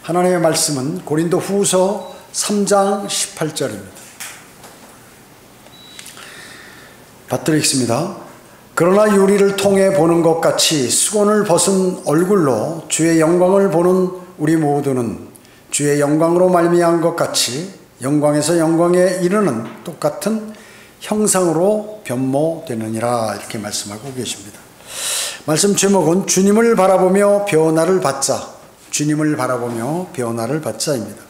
하나님의 말씀은 고린도 후서 3장 18절입니다. 받들겠습니다. 그러나 유리를 통해 보는 것 같이 수건을 벗은 얼굴로 주의 영광을 보는 우리 모두는 주의 영광으로 말미암은 것 같이 영광에서 영광에 이르는 똑같은 형상으로 변모되느니라, 이렇게 말씀하고 계십니다. 말씀 제목은 주님을 바라보며 변화를 받자, 주님을 바라보며 변화를 받자입니다.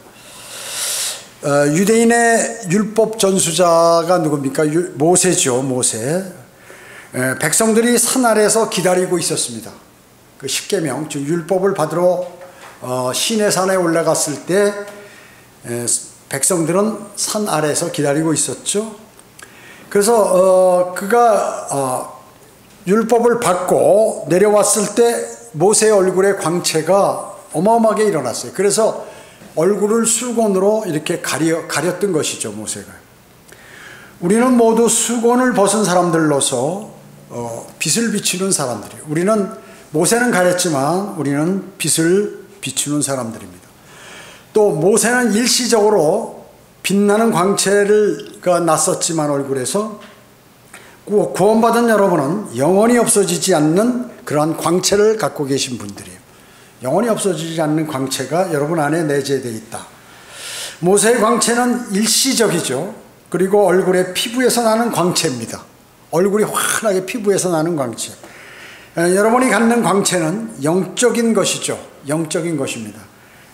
유대인의 율법 전수자가 누굽니까? 모세죠. 모세. 백성들이 산 아래에서 기다리고 있었습니다. 그 십계명, 즉 율법을 받으러 시내산에 올라갔을 때 백성들은 산 아래에서 기다리고 있었죠. 그래서 그가 율법을 받고 내려왔을 때 모세의 얼굴에 광채가 어마어마하게 일어났어요. 그래서 얼굴을 수건으로 이렇게 가렸던 것이죠, 모세가. 우리는 모두 수건을 벗은 사람들로서 빛을 비추는 사람들이에요. 우리는 모세는 가렸지만 우리는 빛을 비추는 사람들입니다. 또 모세는 일시적으로 빛나는 광채가 났었지만 얼굴에서, 구원받은 여러분은 영원히 없어지지 않는 그러한 광채를 갖고 계신 분들이에요. 영원히 없어지지 않는 광채가 여러분 안에 내재되어 있다. 모세의 광채는 일시적이죠. 그리고 얼굴에 피부에서 나는 광채입니다. 얼굴이 환하게 피부에서 나는 광채. 여러분이 갖는 광채는 영적인 것이죠. 영적인 것입니다.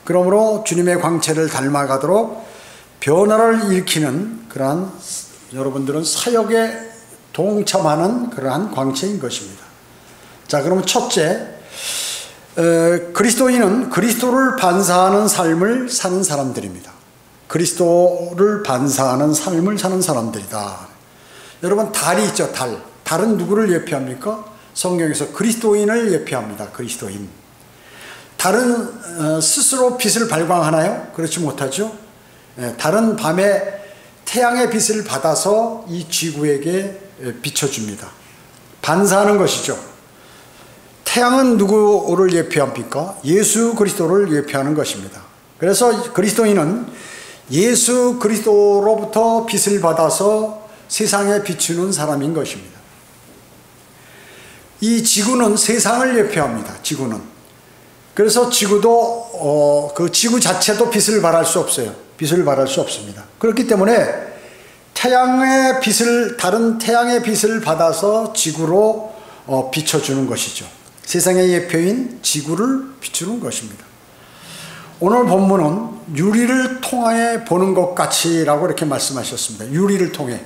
그러므로 주님의 광채를 닮아가도록 변화를 일으키는 그러한, 여러분들은 사역에 동참하는 그러한 광채인 것입니다. 자, 그러면 첫째, 그리스도인은 그리스도를 반사하는 삶을 사는 사람들입니다. 그리스도를 반사하는 삶을 사는 사람들이다. 여러분, 달이 있죠. 달. 달은 누구를 예표합니까? 성경에서 그리스도인을 예표합니다. 그리스도인. 달은 스스로 빛을 발광하나요? 그렇지 못하죠. 달은 밤에 태양의 빛을 받아서 이 지구에게 비춰줍니다. 반사하는 것이죠. 태양은 누구를 예표합니까? 예수 그리스도를 예표하는 것입니다. 그래서 그리스도인은 예수 그리스도로부터 빛을 받아서 세상에 비추는 사람인 것입니다. 이 지구는 세상을 예표합니다. 지구는. 그래서 지구도 그 지구 자체도 빛을 발할 수 없어요. 빛을 발할 수 없습니다. 그렇기 때문에 태양의 빛을, 다른 태양의 빛을 받아서 지구로 비춰주는 것이죠. 세상의 예표인 지구를 비추는 것입니다. 오늘 본문은 유리를 통해 보는 것 같이라고 이렇게 말씀하셨습니다. 유리를 통해.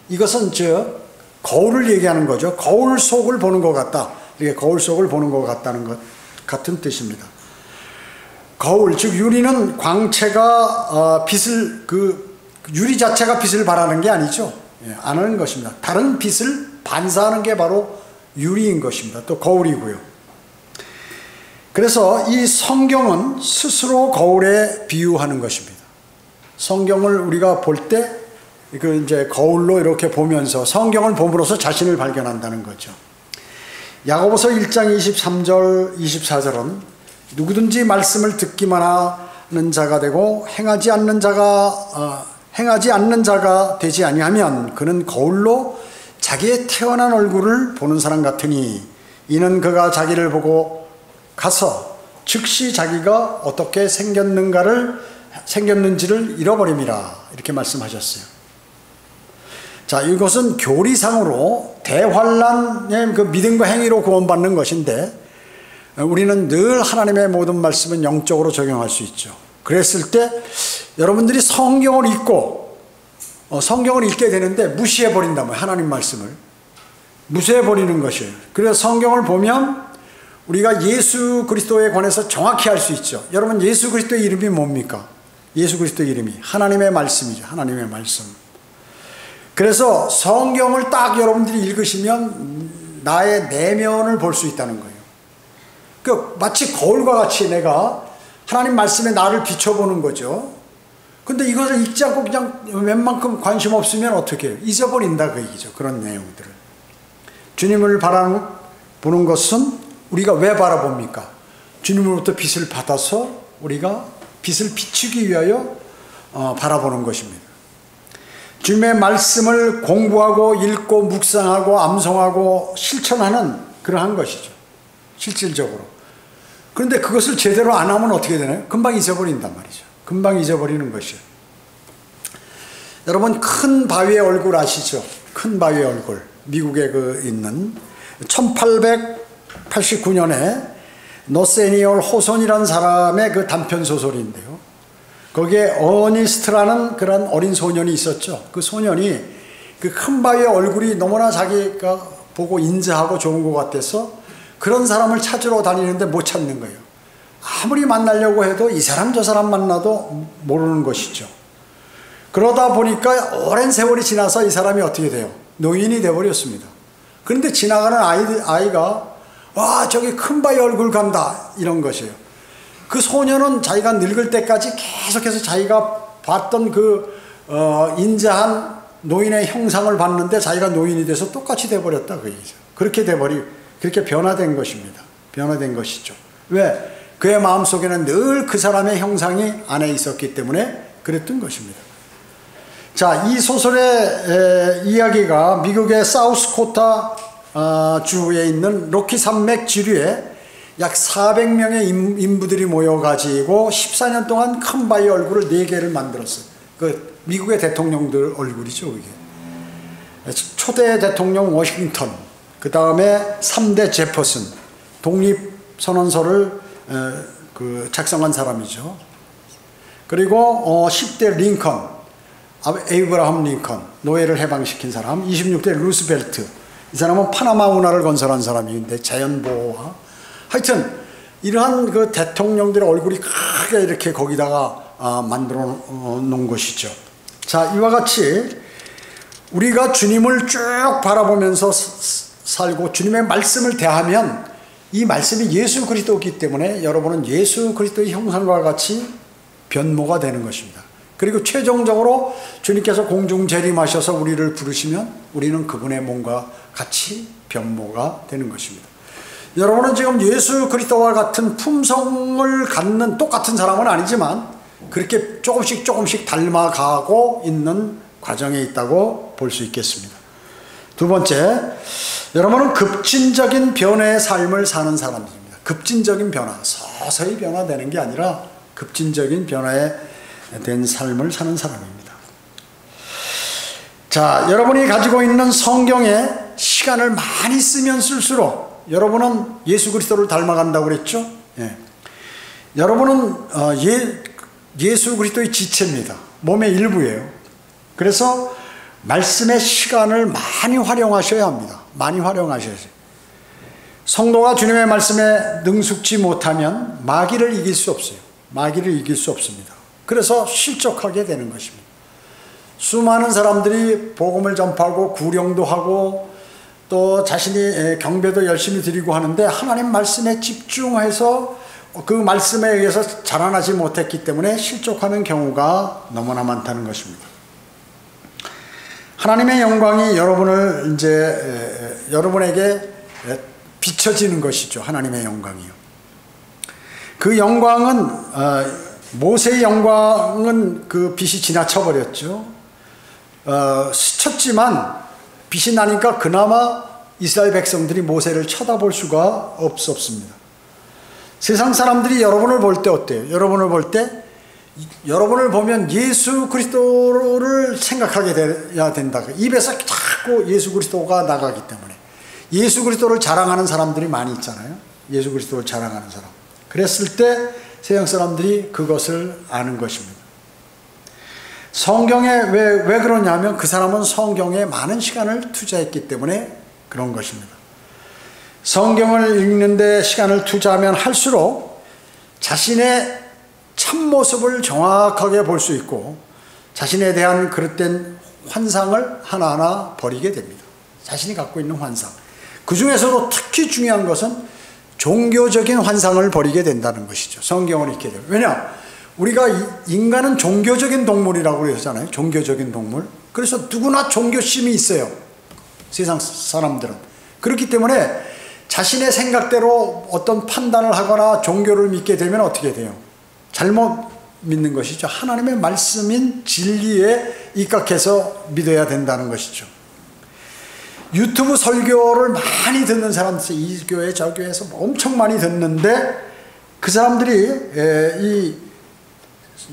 이것은 거울을 얘기하는 거죠. 거울 속을 보는 것 같다. 이렇게 거울 속을 보는 것 같다는 것 같은 뜻입니다. 거울, 즉 유리는 광채가 빛을, 유리 자체가 빛을 발하는 게 아니죠. 안 하는 것입니다. 다른 빛을 반사하는 게 바로 유리인 것입니다. 또 거울이고요. 그래서 이 성경은 스스로 거울에 비유하는 것입니다. 성경을 우리가 볼 때 이제 거울로 이렇게 보면서 성경을 봄으로써 자신을 발견한다는 거죠. 야고보서 1장 23절 24절은 누구든지 말씀을 듣기만 하는 자가 되고 행하지 않는 자가 되지 아니하면 그는 거울로 자기의 태어난 얼굴을 보는 사람 같으니 이는 그가 자기를 보고 가서 즉시 자기가 어떻게 생겼는지를 잃어버림이라, 이렇게 말씀하셨어요. 자, 이것은 교리상으로 대환란의 그 믿음과 행위로 구원받는 것인데, 우리는 늘 하나님의 모든 말씀은 영적으로 적용할 수 있죠. 그랬을 때 여러분들이 성경을 읽고 성경을 읽게 되는데 무시해버린다면, 하나님 말씀을 무시해버리는 것이에요. 그래서 성경을 보면 우리가 예수 그리스도에 관해서 정확히 알 수 있죠. 여러분, 예수 그리스도의 이름이 뭡니까? 예수 그리스도의 이름이 하나님의 말씀이죠. 하나님의 말씀. 그래서 성경을 딱 여러분들이 읽으시면 나의 내면을 볼 수 있다는 거예요. 마치 거울과 같이 내가 하나님 말씀에 나를 비춰보는 거죠. 근데 이것을 읽지 않고 그냥 웬만큼 관심 없으면 어떻게 해요? 잊어버린다, 그 얘기죠. 그런 내용들을. 주님을 바라보는 것은 우리가 왜 바라봅니까? 주님으로부터 빛을 받아서 우리가 빛을 비추기 위하여 바라보는 것입니다. 주님의 말씀을 공부하고 읽고 묵상하고 암송하고 실천하는 그러한 것이죠. 실질적으로. 그런데 그것을 제대로 안 하면 어떻게 되나요? 금방 잊어버린단 말이죠. 금방 잊어버리는 것이요. 여러분, 큰 바위의 얼굴 아시죠? 큰 바위의 얼굴. 미국에 있는 1889년에 노세니얼 호손이라는 사람의 그 단편 소설인데요. 거기에 어니스트라는 그런 어린 소년이 있었죠. 그 소년이 그 큰 바위의 얼굴이 너무나 자기가 보고 인자하고 좋은 것 같아서 그런 사람을 찾으러 다니는데 못 찾는 거예요. 아무리 만나려고 해도 이 사람 저 사람 만나도 모르는 것이죠. 그러다 보니까 오랜 세월이 지나서 이 사람이 어떻게 돼요? 노인이 돼버렸습니다. 그런데 지나가는 아이가 와, 저기 큰 바위 얼굴 간다, 이런 것이에요. 그 소년은 자기가 늙을 때까지 계속해서 자기가 봤던 인자한 노인의 형상을 봤는데 자기가 노인이 돼서 똑같이 돼버렸다, 그 얘기죠. 그렇게 변화된 것입니다. 변화된 것이죠. 왜? 그의 마음속에는 늘 그 사람의 형상이 안에 있었기 때문에 그랬던 것입니다. 자, 이 소설의 이야기가 미국의 사우스코타 주에 있는 로키 산맥 지류에 약 400명의 인부들이 모여가지고 14년 동안 큰 바위 얼굴을 4개를 만들었어요. 그 미국의 대통령들 얼굴이죠, 그게. 초대 대통령 워싱턴, 그 다음에 3대 제퍼슨, 독립선언서를 작성한 사람이죠. 그리고 10대 링컨, 에이브라함 링컨, 노예를 해방시킨 사람, 26대 루스벨트, 이 사람은 파나마 운하를 건설한 사람인데 자연보호와 하여튼 이러한 그 대통령들의 얼굴이 크게 이렇게 거기다가 만들어 놓은 것이죠. 자, 이와 같이 우리가 주님을 쭉 바라보면서 살고 주님의 말씀을 대하면 이 말씀이 예수 그리스도이기 때문에 여러분은 예수 그리스도의 형상과 같이 변모가 되는 것입니다. 그리고 최종적으로 주님께서 공중 재림하셔서 우리를 부르시면 우리는 그분의 몸과 같이 변모가 되는 것입니다. 여러분은 지금 예수 그리스도와 같은 품성을 갖는 똑같은 사람은 아니지만 그렇게 조금씩 닮아가고 있는 과정에 있다고 볼 수 있겠습니다. 두 번째, 여러분은 급진적인 변화의 삶을 사는 사람입니다. 급진적인 변화, 서서히 변화되는 게 아니라 급진적인 변화에 된 삶을 사는 사람입니다. 자, 여러분이 가지고 있는 성경에 시간을 많이 쓰면 쓸수록 여러분은 예수 그리스도를 닮아간다고 그랬죠? 예. 여러분은 예수 그리스도의 지체입니다. 몸의 일부예요. 그래서 말씀의 시간을 많이 활용하셔야 합니다. 많이 활용하셔야죠. 성도가 주님의 말씀에 능숙지 못하면 마귀를 이길 수 없어요. 마귀를 이길 수 없습니다. 그래서 실족하게 되는 것입니다. 수많은 사람들이 복음을 전파하고 구령도 하고 또 자신이 경배도 열심히 드리고 하는데 하나님 말씀에 집중해서 그 말씀에 의해서 자라나지 못했기 때문에 실족하는 경우가 너무나 많다는 것입니다. 하나님의 영광이 여러분에게 비춰지는 것이죠. 하나님의 영광이요. 그 영광은 모세의 영광은 그 빛이 지나쳐 버렸죠. 스쳤지만 빛이 나니까 그나마 이스라엘 백성들이 모세를 쳐다볼 수가 없었습니다. 세상 사람들이 여러분을 볼 때 어때요? 여러분을 보면 예수 그리스도를 생각하게 돼야 된다. 입에서 자꾸 예수 그리스도가 나가기 때문에 예수 그리스도를 자랑하는 사람들이 많이 있잖아요. 예수 그리스도를 자랑하는 사람. 그랬을 때 세상 사람들이 그것을 아는 것입니다. 성경에 왜 그러냐면 그 사람은 성경에 많은 시간을 투자했기 때문에 그런 것입니다. 성경을 읽는데 시간을 투자하면 할수록 자신의 참모습을 정확하게 볼 수 있고 자신에 대한 그릇된 환상을 하나하나 버리게 됩니다. 자신이 갖고 있는 환상. 그 중에서도 특히 중요한 것은 종교적인 환상을 버리게 된다는 것이죠. 성경을 읽게 되면. 왜냐? 우리가 인간은 종교적인 동물이라고 그러잖아요. 종교적인 동물. 그래서 누구나 종교심이 있어요. 세상 사람들은. 그렇기 때문에 자신의 생각대로 어떤 판단을 하거나 종교를 믿게 되면 어떻게 돼요? 잘못 믿는 것이죠. 하나님의 말씀인 진리에 입각해서 믿어야 된다는 것이죠. 유튜브 설교를 많이 듣는 사람들, 이 교회 저 교회에서 엄청 많이 듣는데 그 사람들이 이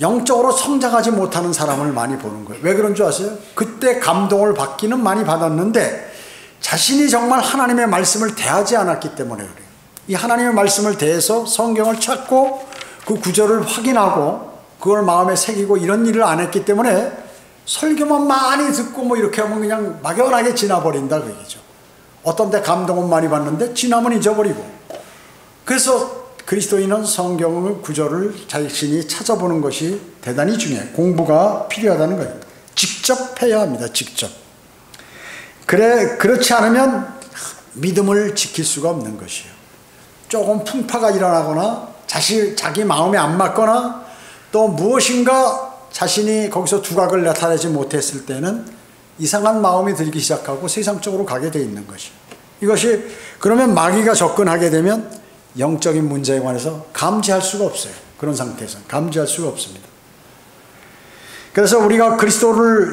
영적으로 성장하지 못하는 사람을 많이 보는 거예요. 왜 그런 줄 아세요? 그때 감동을 받기는 많이 받았는데 자신이 정말 하나님의 말씀을 대하지 않았기 때문에 그래요. 이 하나님의 말씀을 대해서 성경을 찾고 그 구절을 확인하고 그걸 마음에 새기고 이런 일을 안 했기 때문에 설교만 많이 듣고 뭐 이렇게 하면 그냥 막연하게 지나버린다 그 얘기죠. 어떤 데 감동은 많이 받는데 지나면 잊어버리고. 그래서 그리스도인은 성경의 구절을 자신이 찾아보는 것이 대단히 중요해요. 공부가 필요하다는 거예요. 직접 해야 합니다. 직접. 그렇지 않으면 믿음을 지킬 수가 없는 것이에요. 조금 풍파가 일어나거나 자기 마음에 안 맞거나 또 무엇인가 자신이 거기서 두각을 나타내지 못했을 때는 이상한 마음이 들기 시작하고 세상적으로 가게 돼 있는 것이에요. 이것이 그러면 마귀가 접근하게 되면 영적인 문제에 관해서 감지할 수가 없어요. 그런 상태에서 감지할 수가 없습니다. 그래서 우리가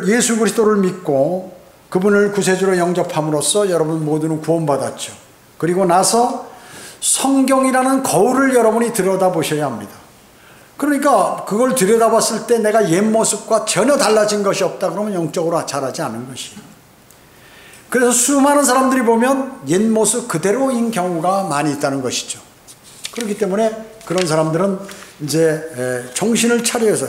예수 그리스도를 믿고 그분을 구세주로 영접함으로써 여러분 모두는 구원받았죠. 그리고 나서 성경이라는 거울을 여러분이 들여다보셔야 합니다. 그러니까 그걸 들여다봤을 때 내가 옛 모습과 전혀 달라진 것이 없다 그러면 영적으로 자라지 않은 것이에요. 그래서 수많은 사람들이 보면 옛 모습 그대로인 경우가 많이 있다는 것이죠. 그렇기 때문에 그런 사람들은 이제 정신을 차려서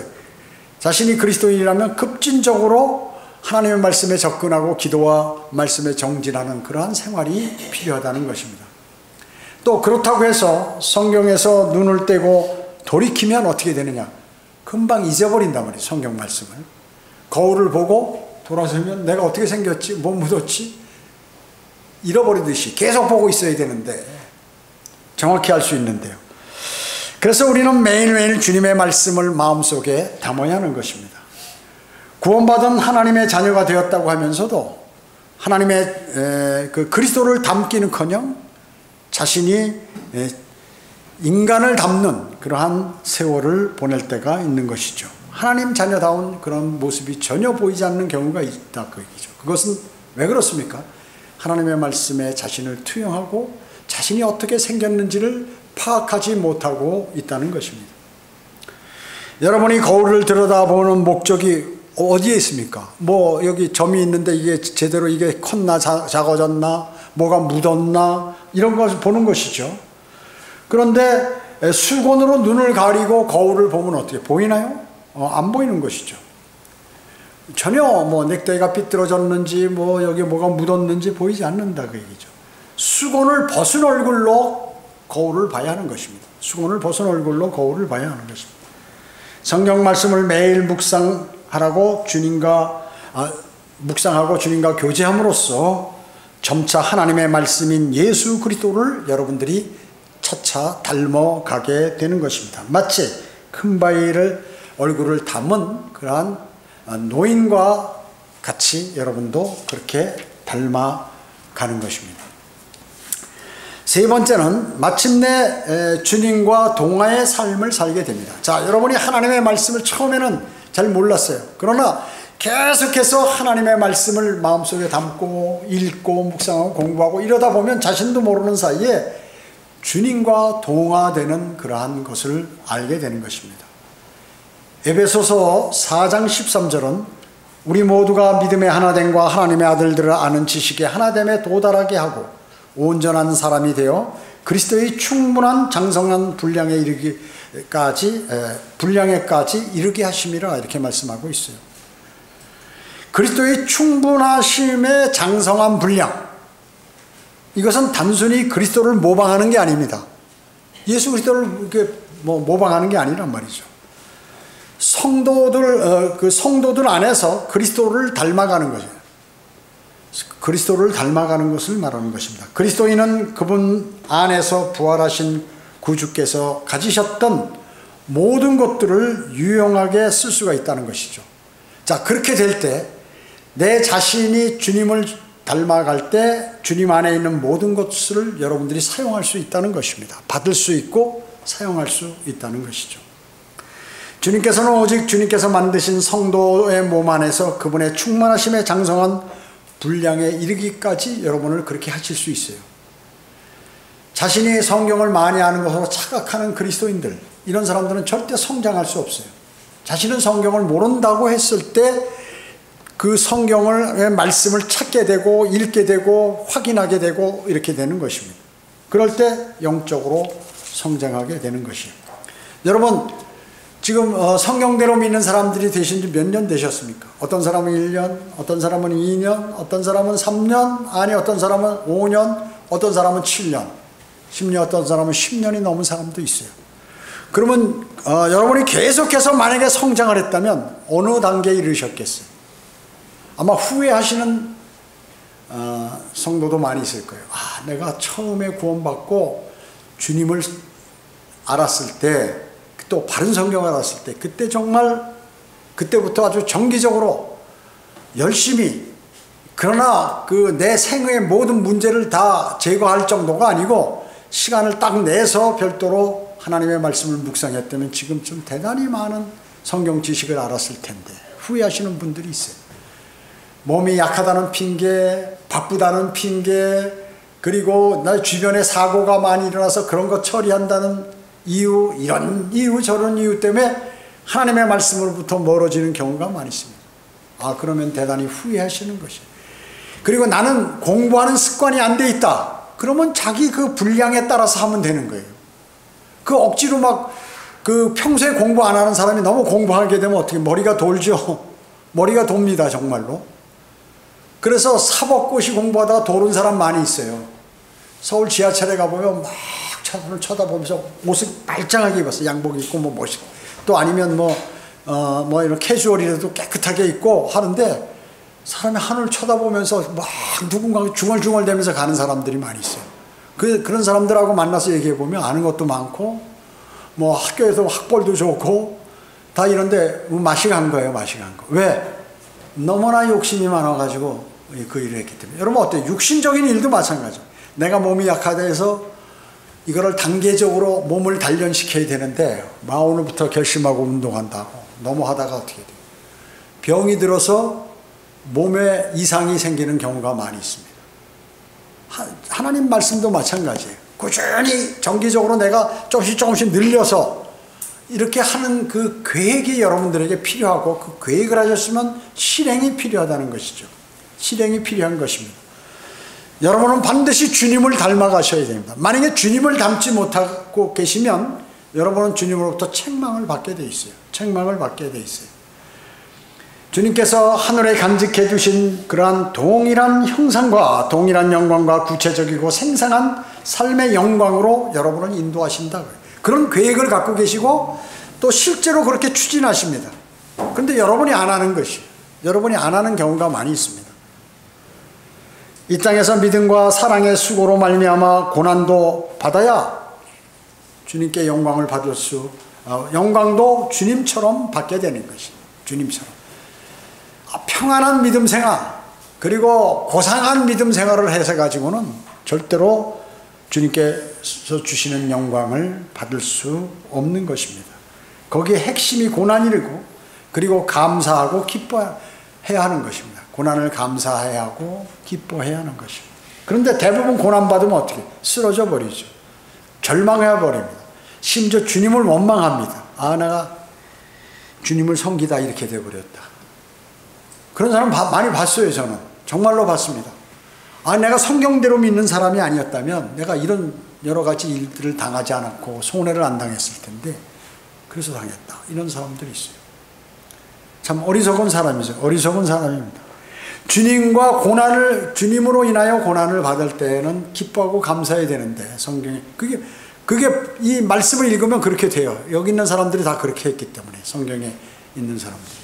자신이 그리스도인이라면 급진적으로 하나님의 말씀에 접근하고 기도와 말씀에 정진하는 그러한 생활이 필요하다는 것입니다. 또 그렇다고 해서 성경에서 눈을 떼고 돌이키면 어떻게 되느냐? 금방 잊어버린단 말이에요. 성경 말씀을. 거울을 보고 돌아서면 내가 어떻게 생겼지? 뭐 묻었지? 잃어버리듯이 계속 보고 있어야 되는데 정확히 알 수 있는데요. 그래서 우리는 매일매일 주님의 말씀을 마음속에 담아야 하는 것입니다. 구원받은 하나님의 자녀가 되었다고 하면서도 하나님의 그 그리스도를 담기는커녕 자신이 인간을 담는 그러한 세월을 보낼 때가 있는 것이죠. 하나님 자녀다운 그런 모습이 전혀 보이지 않는 경우가 있다 그 얘기죠. 그것은 왜 그렇습니까? 하나님의 말씀에 자신을 투영하고 자신이 어떻게 생겼는지를 파악하지 못하고 있다는 것입니다. 여러분이 거울을 들여다보는 목적이 어디에 있습니까? 뭐 여기 점이 있는데 이게 제대로 이게 컸나 작아졌나 뭐가 묻었나 이런 것을 보는 것이죠. 그런데 수건으로 눈을 가리고 거울을 보면 어떻게 보이나요? 안 보이는 것이죠. 전혀 뭐 넥타이가 삐뚤어졌는지 뭐 여기 뭐가 묻었는지 보이지 않는다 그 얘기죠. 수건을 벗은 얼굴로 거울을 봐야 하는 것입니다. 수건을 벗은 얼굴로 거울을 봐야 하는 것입니다. 성경 말씀을 매일 묵상하고 주님과 교제함으로써 점차 하나님의 말씀인 예수 그리스도를 여러분들이 차차 닮아가게 되는 것입니다. 마치 큰 바위를 얼굴을 담은 그러한 노인과 같이 여러분도 그렇게 닮아가는 것입니다. 세 번째는 마침내 주님과 동화의 삶을 살게 됩니다. 자, 여러분이 하나님의 말씀을 처음에는 잘 몰랐어요. 그러나 계속해서 하나님의 말씀을 마음속에 담고 읽고 묵상하고 공부하고 이러다 보면 자신도 모르는 사이에 주님과 동화되는 그러한 것을 알게 되는 것입니다. 에베소서 4장 13절은 우리 모두가 믿음의 하나됨과 하나님의 아들들을 아는 지식의 하나됨에 도달하게 하고 온전한 사람이 되어 그리스도의 충분한 장성한 분량에까지 이르게 하심이라 이렇게 말씀하고 있어요. 그리스도의 충분하심의 장성한 분량, 이것은 단순히 그리스도를 모방하는 게 아닙니다. 예수 그리스도를 이렇게 모방하는 게 아니란 말이죠. 성도들 안에서 그리스도를 닮아가는 거죠. 그리스도를 닮아가는 것을 말하는 것입니다. 그리스도인은 그분 안에서 부활하신 구주께서 가지셨던 모든 것들을 유용하게 쓸 수가 있다는 것이죠. 자, 그렇게 될 때 내 자신이 주님을 닮아갈 때 주님 안에 있는 모든 것을 여러분들이 사용할 수 있다는 것입니다. 받을 수 있고 사용할 수 있다는 것이죠. 주님께서는 오직 주님께서 만드신 성도의 몸 안에서 그분의 충만하심에 장성한 분량에 이르기까지 여러분을 그렇게 하실 수 있어요. 자신이 성경을 많이 아는 것으로 착각하는 그리스도인들, 이런 사람들은 절대 성장할 수 없어요. 자신은 성경을 모른다고 했을 때 그 성경의 말씀을 찾게 되고 읽게 되고 확인하게 되고 이렇게 되는 것입니다. 그럴 때 영적으로 성장하게 되는 것이에요. 여러분, 지금 성경대로 믿는 사람들이 되신 지 몇 년 되셨습니까? 어떤 사람은 1년, 어떤 사람은 2년, 어떤 사람은 3년, 아니 어떤 사람은 5년, 어떤 사람은 7년, 심지어 어떤 사람은 10년이 넘은 사람도 있어요. 그러면 여러분이 계속해서 만약에 성장을 했다면 어느 단계에 이르셨겠어요? 아마 후회하시는 성도도 많이 있을 거예요. 아, 내가 처음에 구원받고 주님을 알았을 때, 또 바른 성경을 알았을 때, 그때 정말 그때부터 아주 정기적으로 열심히, 그러나 그 내 생의 모든 문제를 다 제거할 정도가 아니고 시간을 딱 내서 별도로 하나님의 말씀을 묵상했다면 지금쯤 대단히 많은 성경 지식을 알았을 텐데 후회하시는 분들이 있어요. 몸이 약하다는 핑계, 바쁘다는 핑계, 그리고 나 주변에 사고가 많이 일어나서 그런 거 처리한다는 이유, 이런 이유 저런 이유 때문에 하나님의 말씀으로부터 멀어지는 경우가 많이 있습니다. 아, 그러면 대단히 후회하시는 것이에요. 그리고 나는 공부하는 습관이 안 돼 있다. 그러면 자기 그 분량에 따라서 하면 되는 거예요. 그 억지로 막 그 평소에 공부 안 하는 사람이 너무 공부하게 되면 어떻게 머리가 돌죠. 머리가 돕니다, 정말로. 그래서 사법고시 공부하다가 도른 사람 많이 있어요. 서울 지하철에 가보면 막 차선을 쳐다보면서 옷을 말짱하게 입었어. 양복 입고 뭐 멋있고, 또 아니면 뭐 이런 캐주얼이라도 깨끗하게 입고 하는데 사람이 하늘을 쳐다보면서 막 누군가 중얼중얼대면서 가는 사람들이 많이 있어요. 그런 사람들하고 만나서 얘기해 보면 아는 것도 많고 뭐 학교에서 학벌도 좋고 다 이런데 맛이 간 거예요. 맛이 간 거. 왜? 너무나 욕심이 많아가지고 그 일을 했기 때문에. 여러분 어때요? 육신적인 일도 마찬가지죠. 내가 몸이 약하다 해서 이거를 단계적으로 몸을 단련시켜야 되는데 오늘부터 결심하고 운동한다고 너무 하다가 어떻게 돼요? 병이 들어서 몸에 이상이 생기는 경우가 많이 있습니다. 하나님 말씀도 마찬가지예요. 꾸준히 정기적으로 내가 조금씩 늘려서 이렇게 하는 그 계획이 여러분들에게 필요하고, 그 계획을 하셨으면 실행이 필요하다는 것이죠. 실행이 필요한 것입니다. 여러분은 반드시 주님을 닮아가셔야 됩니다. 만약에 주님을 닮지 못하고 계시면 여러분은 주님으로부터 책망을 받게 돼 있어요. 책망을 받게 돼 있어요. 주님께서 하늘에 간직해 두신 그러한 동일한 형상과 동일한 영광과 구체적이고 생생한 삶의 영광으로 여러분을 인도하신다고요. 그런 계획을 갖고 계시고 또 실제로 그렇게 추진하십니다. 그런데 여러분이 안 하는 것이, 여러분이 안 하는 경우가 많이 있습니다. 이 땅에서 믿음과 사랑의 수고로 말미암아 고난도 받아야 주님께 영광을 받을 영광도 주님처럼 받게 되는 것이, 주님처럼. 평안한 믿음 생활, 그리고 고상한 믿음 생활을 해서 가지고는 절대로 주님께서 주시는 영광을 받을 수 없는 것입니다. 거기에 핵심이 고난이고, 그리고 감사하고 기뻐해야 하는 것입니다. 고난을 감사해야 하고 기뻐해야 하는 것입니다. 그런데 대부분 고난받으면 어떻게? 쓰러져 버리죠. 절망해 버립니다. 심지어 주님을 원망합니다. 아, 내가 주님을 섬기다 이렇게 돼버렸다. 그런 사람 많이 봤어요. 저는 정말로 봤습니다. 아, 내가 성경대로 믿는 사람이 아니었다면 내가 이런 여러 가지 일들을 당하지 않았고 손해를 안 당했을 텐데 그래서 당했다. 이런 사람들이 있어요. 참 어리석은 사람이죠. 어리석은 사람입니다. 주님으로 인하여 고난을 받을 때는 기뻐하고 감사해야 되는데, 성경에 그게 이 말씀을 읽으면 그렇게 돼요. 여기 있는 사람들이 다 그렇게 했기 때문에, 성경에 있는 사람들이.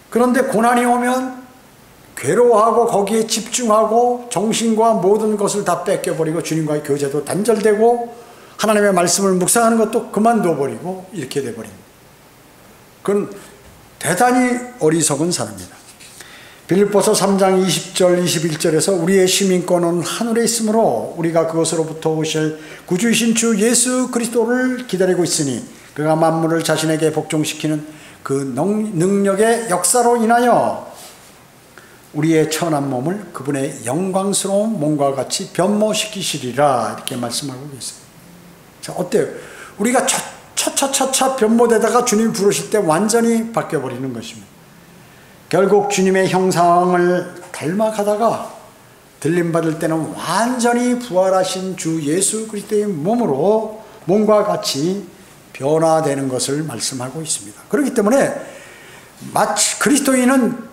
그런데 고난이 오면 괴로워하고 거기에 집중하고 정신과 모든 것을 다 뺏겨버리고 주님과의 교제도 단절되고 하나님의 말씀을 묵상하는 것도 그만둬버리고 이렇게 돼버립니다. 그건 대단히 어리석은 사람입니다. 빌립보서 3장 20절 21절에서 우리의 시민권은 하늘에 있으므로 우리가 그것으로부터 오실 구주이신 주 예수 그리스도를 기다리고 있으니 그가 만물을 자신에게 복종시키는 그 능력의 역사로 인하여 우리의 천한 몸을 그분의 영광스러운 몸과 같이 변모시키시리라 이렇게 말씀하고 계세요. 자, 어때요? 우리가 차차차차 변모되다가 주님 부르실 때 완전히 바뀌어버리는 것입니다. 결국 주님의 형상을 닮아가다가 들림받을 때는 완전히 부활하신 주 예수 그리스도의 몸과 같이 변화되는 것을 말씀하고 있습니다. 그렇기 때문에 마치 그리스도인은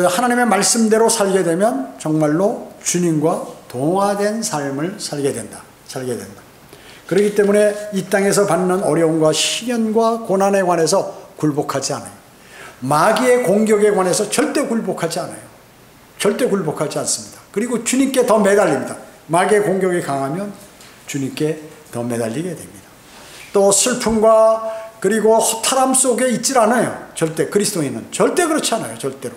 하나님의 말씀대로 살게 되면 정말로 주님과 동화된 삶을 살게 된다. 그렇기 때문에 이 땅에서 받는 어려움과 시련과 고난에 관해서 굴복하지 않아요. 마귀의 공격에 관해서 절대 굴복하지 않아요. 절대 굴복하지 않습니다. 그리고 주님께 더 매달립니다. 마귀의 공격이 강하면 주님께 더 매달리게 됩니다. 또 슬픔과 그리고 허탈함 속에 있질 않아요. 절대 그리스도인은 절대 그렇지 않아요. 절대로.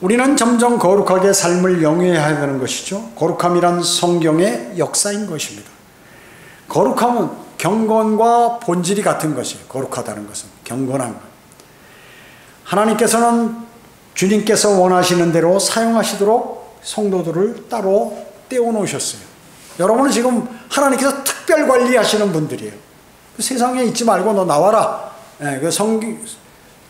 우리는 점점 거룩하게 삶을 영위해야 되는 것이죠. 거룩함이란 성경의 역사인 것입니다. 거룩함은 경건과 본질이 같은 것이에요. 거룩하다는 것은 경건한 것. 하나님께서는 주님께서 원하시는 대로 사용하시도록 성도들을 따로 떼어놓으셨어요. 여러분은 지금 하나님께서 특별 관리하시는 분들이에요. 세상에 있지 말고 너 나와라. 그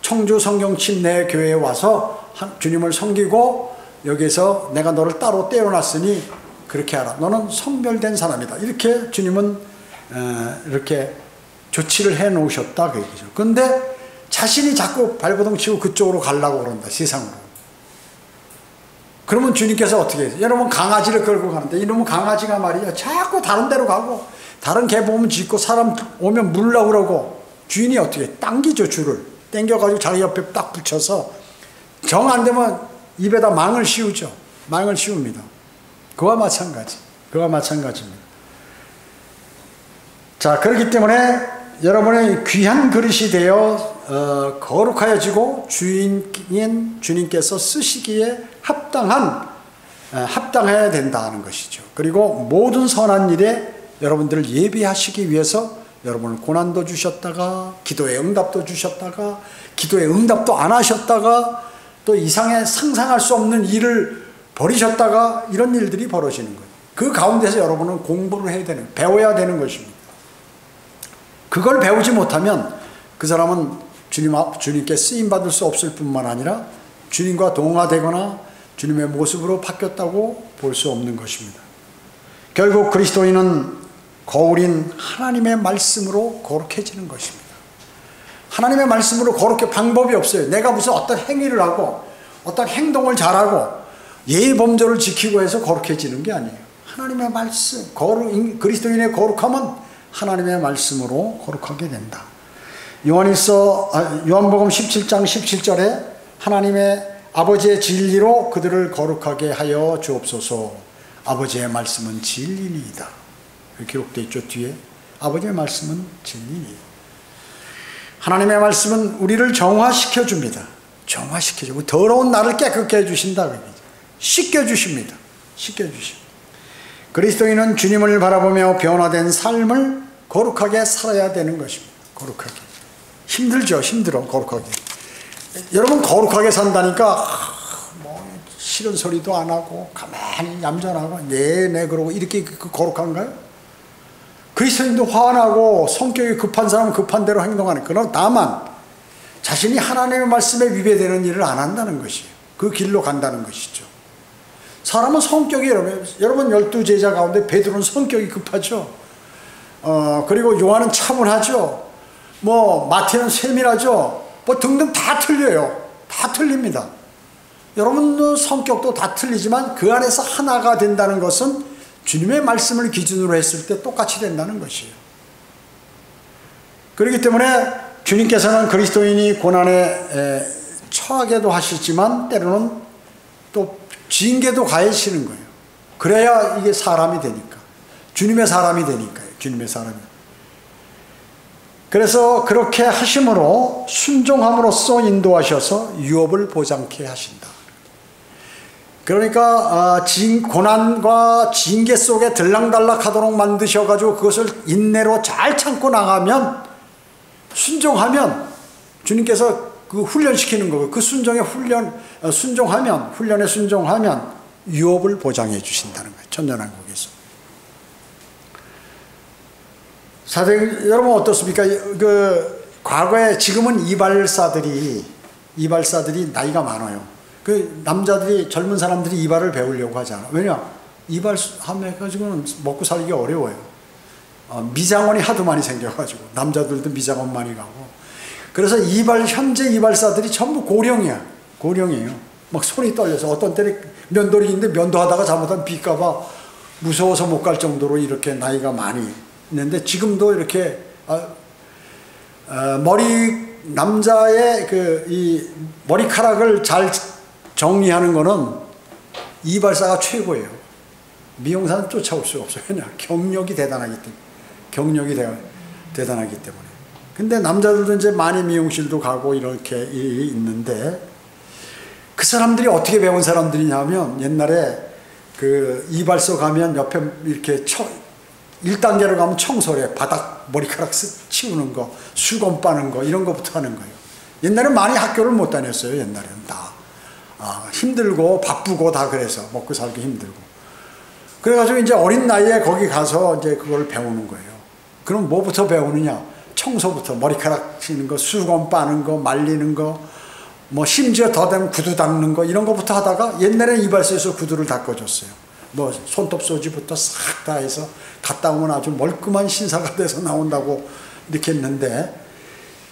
청주 성경침내 교회에 와서 주님을 섬기고 여기서 내가 너를 따로 떼어놨으니 그렇게 하라. 너는 성별된 사람이다. 이렇게 주님은 이렇게 조치를 해 놓으셨다 그 얘기죠. 근데 자신이 자꾸 발버둥 치고 그쪽으로 가려고 그런다. 세상으로. 그러면 주님께서 어떻게 해요? 여러분 강아지를 끌고 가는데 이놈은 강아지가 말이야 자꾸 다른 데로 가고 다른 개 보면 짖고 사람 오면 물려고 그러고 주인이 어떻게 해? 당기죠. 줄을 당겨가지고 자기 옆에 딱 붙여서 정 안 되면 입에다 망을 씌우죠. 망을 씌웁니다. 그와 마찬가지입니다. 자, 그렇기 때문에 여러분의 귀한 그릇이 되어 거룩하여지고 주인인 주님께서 쓰시기에 합당해야 된다는 것이죠. 그리고 모든 선한 일에 여러분들을 예비하시기 위해서 여러분을 고난도 주셨다가 기도의 응답도 주셨다가 기도의 응답도 안 하셨다가 또 이상의 상상할 수 없는 일을 버리셨다가 이런 일들이 벌어지는 거예요. 그 가운데서 여러분은 공부를 해야 되는, 배워야 되는 것입니다. 그걸 배우지 못하면 그 사람은 주님께 쓰임받을 수 없을 뿐만 아니라 주님과 동화되거나 주님의 모습으로 바뀌었다고 볼 수 없는 것입니다. 결국 그리스도인은 거울인 하나님의 말씀으로 거룩해지는 것입니다. 하나님의 말씀으로 거룩해 방법이 없어요. 내가 무슨 어떤 행위를 하고 어떤 행동을 잘하고 예의 범절을 지키고 해서 거룩해지는 게 아니에요. 하나님의 말씀, 그리스도인의 거룩함은 하나님의 말씀으로 거룩하게 된다. 요한복음 17장 17절에 하나님의 아버지의 진리로 그들을 거룩하게 하여 주옵소서. 아버지의 말씀은 진리니이다. 기록되어 있죠. 뒤에 아버지의 말씀은 진리니이다. 하나님의 말씀은 우리를 정화시켜 줍니다. 정화시켜주고 더러운 나를 깨끗게 해주신다. 씻겨주십니다. 씻겨주십니다. 그리스도인은 주님을 바라보며 변화된 삶을 거룩하게 살아야 되는 것입니다. 거룩하게. 힘들죠. 힘들어. 거룩하게. 여러분 거룩하게 산다니까 싫은 소리도 안 하고 가만히 얌전하고 네네 그러고 이렇게 거룩한가요? 그리스도인도 화나고 성격이 급한 사람은 급한 대로 행동하는, 그러나 다만 자신이 하나님의 말씀에 위배되는 일을 안 한다는 것이에요. 그 길로 간다는 것이죠. 사람은 성격이 여러분 12제자 가운데 베드로는 성격이 급하죠. 그리고 요한은 차분하죠. 마태는 세밀하죠. 등등 다 틀려요. 다 틀립니다. 여러분 성격도 다 틀리지만 그 안에서 하나가 된다는 것은 주님의 말씀을 기준으로 했을 때 똑같이 된다는 것이에요. 그렇기 때문에 주님께서는 그리스도인이 고난에 처하게도 하시지만 때로는 또 징계도 가해시는 거예요. 그래야 이게 사람이 되니까. 주님의 사람이 되니까요. 주님의 사람이. 그래서 그렇게 하심으로 순종함으로써 인도하셔서 유업을 보장케 하신다. 그러니까 고난과 징계 속에 들락달락하도록 만드셔가지고 그것을 인내로 잘 참고 나가면 순종하면 주님께서 그 훈련시키는 거고 그 순종에 훈련에 순종하면 유업을 보장해 주신다는 거예요. 천년왕국에서. 사실 여러분 어떻습니까? 그 과거에 지금은 이발사들이 나이가 많아요. 그 남자들이 젊은 사람들이 이발을 배우려고 하잖아. 왜냐? 이발 하면 가지고는 먹고 살기 어려워요. 미장원이 하도 많이 생겨가지고 남자들도 미장원 많이 가고. 그래서 현재 이발사들이 전부 고령이에요. 막 손이 떨려서 어떤 때는 면도리인데 면도하다가 잘못하면 빌까봐 무서워서 못 갈 정도로 이렇게 나이가 많이 있는데 지금도 이렇게 남자의 이 머리카락을 잘 정리하는 거는 이발사가 최고예요. 미용사는 쫓아올 수가 없어요. 왜냐? 경력이 대단하기 때문에. 근데 남자들도 이제 많이 미용실도 가고 이렇게 있는데 그 사람들이 어떻게 배운 사람들이냐면 옛날에 그 이발소 가면 옆에 이렇게 1단계로 가면 청소래, 바닥 머리카락 치우는 거, 수건 빠는 거 이런 거부터 하는 거예요. 옛날엔 많이 학교를 못 다녔어요. 옛날에는 다. 힘들고 바쁘고 다 그래서 먹고 살기 힘들고. 그래가지고 이제 어린 나이에 거기 가서 이제 그걸 배우는 거예요. 그럼 뭐부터 배우느냐? 청소부터 머리카락 치는 거, 수건 빠는 거, 말리는 거, 뭐 심지어 더 되면 구두 닦는 거 이런 거부터 하다가 옛날에는 이발소에서 구두를 닦아줬어요. 뭐 손톱 소지부터 싹 다 해서 갔다 오면 아주 멀끔한 신사가 돼서 나온다고 이렇게 했는데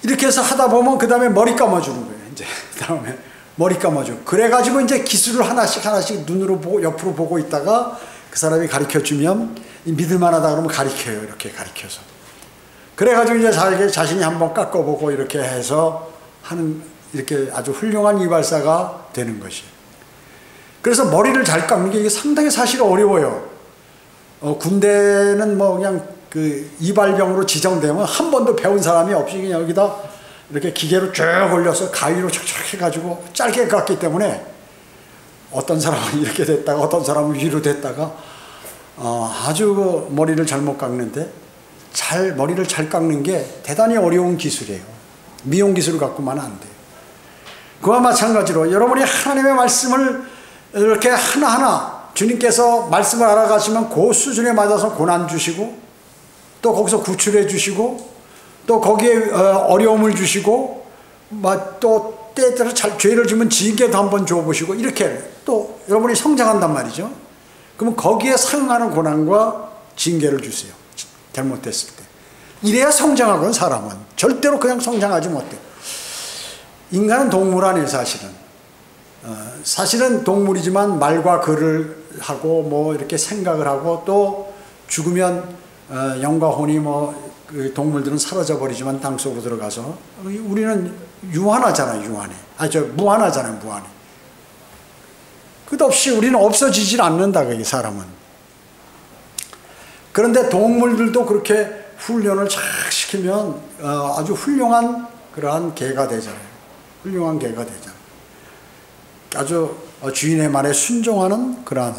이렇게 해서 하다 보면 그 다음에 머리 감아주는 거예요. 이제 그 다음에 머리 감아주고 그래가지고 이제 기술을 하나씩 눈으로 보고 옆으로 보고 있다가 그 사람이 가르쳐주면 믿을만하다 그러면 가르쳐요. 이렇게 가르쳐서. 그래가지고 이제 자신이 한번 깎아보고 이렇게 해서 하는 이렇게 아주 훌륭한 이발사가 되는 것이에요. 그래서 머리를 잘 깎는 게 이게 상당히 사실 어려워요. 군대는 뭐 그냥 그 이발병으로 지정되면 한 번도 배운 사람이 없이 그냥 여기다 이렇게 기계로 쭉 올려서 가위로 촉촉 해가지고 짧게 깎기 때문에 어떤 사람은 이렇게 됐다가 어떤 사람은 위로 됐다가 아주 머리를 잘못 깎는데 머리를 잘 깎는 게 대단히 어려운 기술이에요. 미용 기술을 갖고만 안 돼요. 그와 마찬가지로 여러분이 하나님의 말씀을 이렇게 하나하나 주님께서 말씀을 알아가시면 그 수준에 맞아서 고난 주시고 또 거기서 구출해 주시고 또 거기에 어려움을 주시고 또 때에 따라 죄를 지면 징계도 한번 줘보시고 이렇게 또 여러분이 성장한단 말이죠. 그러면 거기에 상응하는 고난과 징계를 주세요. 잘못됐을 때. 이래야 성장하고는 사람은 절대로 그냥 성장하지 못해요. 인간은 동물 아니에요. 사실은 동물이지만 말과 글을 하고 뭐 이렇게 생각을 하고 또 죽으면 영과 혼이 그 동물들은 사라져 버리지만 땅속으로 들어가서 우리는 유한하잖아요. 무한하잖아요. 무한해. 끝없이 우리는 없어지질 않는다. 그게 사람은. 그런데 동물들도 그렇게 훈련을 잘 시키면 아주 훌륭한 그러한 개가 되잖아요. 훌륭한 개가 되잖아요. 아주 주인의 말에 순종하는 그러한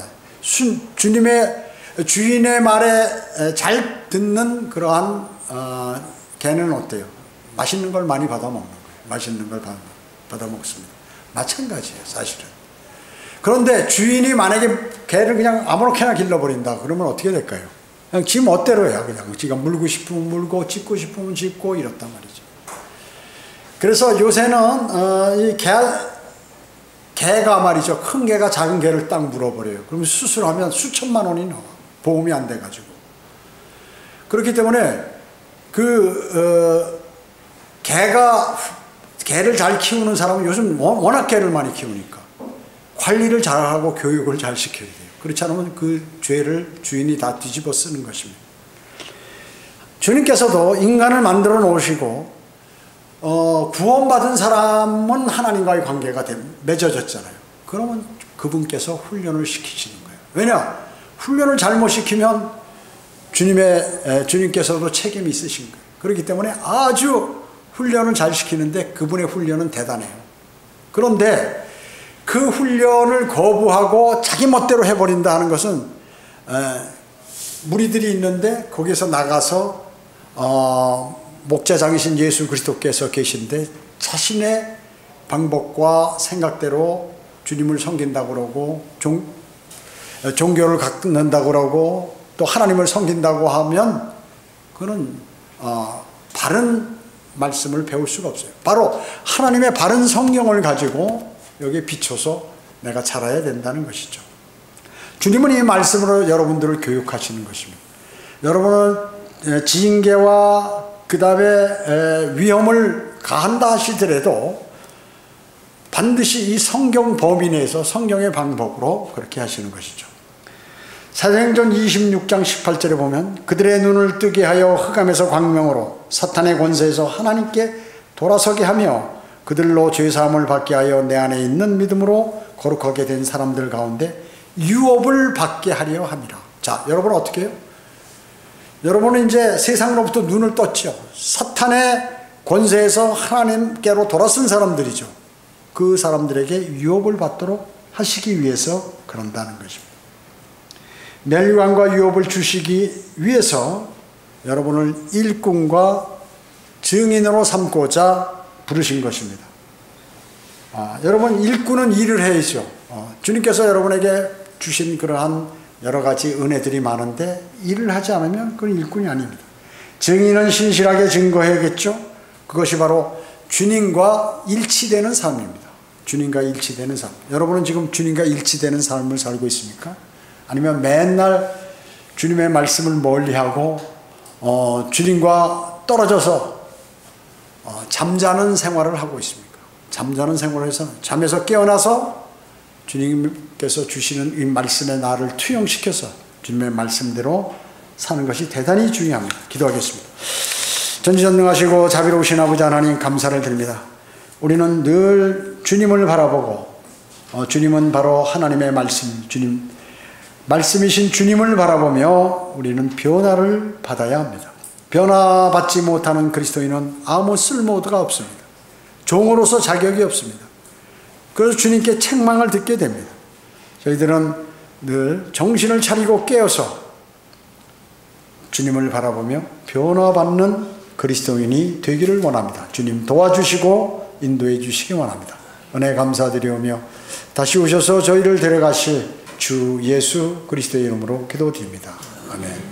주인의 말에 잘 듣는 그러한 개는 어때요? 맛있는 걸 많이 받아 먹는 거예요. 맛있는 걸 받아 먹습니다. 마찬가지예요, 사실은. 그런데 주인이 만약에 개를 그냥 아무렇게나 길러버린다. 그러면 어떻게 될까요? 그냥 지 멋대로 해요. 그냥 지가 물고 싶으면 물고 짖고 싶으면 짖고 이렇단 말이죠. 그래서 요새는 이 개가 말이죠. 큰 개가 작은 개를 딱 물어버려요. 그러면 수술하면 수천만 원이 나와. 보험이 안 돼가지고. 그렇기 때문에 개를 잘 키우는 사람은 요즘 워낙 개를 많이 키우니까 관리를 잘하고 교육을 잘 시켜야 돼요. 그렇지 않으면 그 죄를 주인이 다 뒤집어 쓰는 것입니다. 주님께서도 인간을 만들어 놓으시고 구원받은 사람은 하나님과의 관계가 맺어졌잖아요. 그러면 그분께서 훈련을 시키시는 거예요. 왜냐? 훈련을 잘못 시키면 주님께서도 책임이 있으신 거예요. 그렇기 때문에 아주 훈련을 잘 시키는데 그분의 훈련은 대단해요. 그런데 그 훈련을 거부하고 자기 멋대로 해버린다 하는 것은 무리들이 있는데 거기서 나가서 목자장이신 예수 그리스도께서 계신데 자신의 방법과 생각대로 주님을 섬긴다고 그러고 종교를 갖는다고 그러고 또 하나님을 섬긴다고 하면 그는 바른 말씀을 배울 수가 없어요. 바로 하나님의 바른 성경을 가지고 여기에 비춰서 내가 자라야 된다는 것이죠. 주님은 이 말씀으로 여러분들을 교육하시는 것입니다. 여러분은 징계와 그 다음에 위험을 가한다 하시더라도 반드시 이 성경 범위 내에서 성경의 방법으로 그렇게 하시는 것이죠. 사도행전 26장 18절에 보면 그들의 눈을 뜨게 하여 흑암에서 광명으로 사탄의 권세에서 하나님께 돌아서게 하며 그들로 죄사함을 받게 하여 내 안에 있는 믿음으로 거룩하게 된 사람들 가운데 유업을 받게 하려 함이라. 자, 여러분은 어떻게 해요? 여러분은 이제 세상으로부터 눈을 떴죠. 사탄의 권세에서 하나님께로 돌아선 사람들이죠. 그 사람들에게 유업을 받도록 하시기 위해서 그런다는 것입니다. 멸관과 유업을 주시기 위해서 여러분을 일꾼과 증인으로 삼고자 부르신 것입니다. 여러분, 일꾼은 일을 해야죠. 주님께서 여러분에게 주신 그러한 여러 가지 은혜들이 많은데 일을 하지 않으면 그건 일꾼이 아닙니다. 증인은 신실하게 증거해야겠죠. 그것이 바로 주님과 일치되는 삶입니다. 주님과 일치되는 삶. 여러분은 지금 주님과 일치되는 삶을 살고 있습니까? 아니면 맨날 주님의 말씀을 멀리하고 주님과 떨어져서 잠자는 생활을 하고 있습니까? 잠자는 생활을 해서 잠에서 깨어나서 주님께서 주시는 이 말씀에 나를 투영시켜서 주님의 말씀대로 사는 것이 대단히 중요합니다. 기도하겠습니다. 전지전능하시고 자비로우신 아버지 하나님, 감사를 드립니다. 우리는 늘 주님을 바라보고 주님은 바로 하나님의 말씀, 주님 말씀이신 주님을 바라보며 우리는 변화를 받아야 합니다. 변화받지 못하는 그리스도인은 아무 쓸모가 없습니다. 종으로서 자격이 없습니다. 그래서 주님께 책망을 듣게 됩니다. 저희들은 늘 정신을 차리고 깨어서 주님을 바라보며 변화받는 그리스도인이 되기를 원합니다. 주님 도와주시고 인도해 주시기 원합니다. 은혜 감사드리오며 다시 오셔서 저희를 데려가실 주 예수 그리스도의 이름으로 기도드립니다. 아멘.